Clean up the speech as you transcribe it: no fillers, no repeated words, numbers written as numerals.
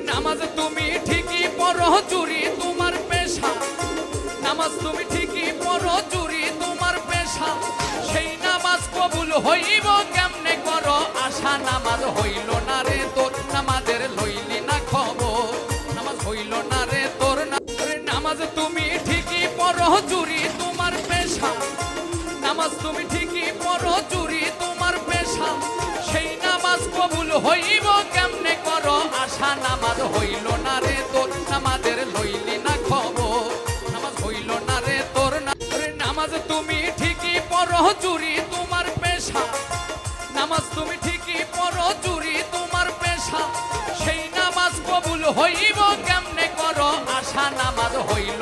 নামাজ তুমি ঠিকই পড়ো চুরি তোমার পেশা, নামাজ তুমি ঠিকই পড়ো চুরি তোমার পেশা, সেই নামাজ কবুল হইব কেমনে করো আশা। নামাজ হইল না রে তোর, নামাজের লইলি না খবর, নামাজ হইল না রে তোর। নামাজ তুমি ঠিকই পড়ো চুরি তোমার পেশা, নামাজ তুমি ঠিকই পড়ো চুরি তোমার পেশা, সেই নামাজ কবুল হইব কেমনে করো আশা। নামাজ হইল না রে তোর, নামাজের লইলি না খবর, নামাজ হইল না রে তোর। নামাজ তুমি ঠিকই পড়ো চুরি তোমার পেশা, নামাজ তুমি ঠিকই পড়ো চুরি তোমার পেশা, সেই নামাজ কবুল হইব কেমনে করো আশা। নামাজ হইল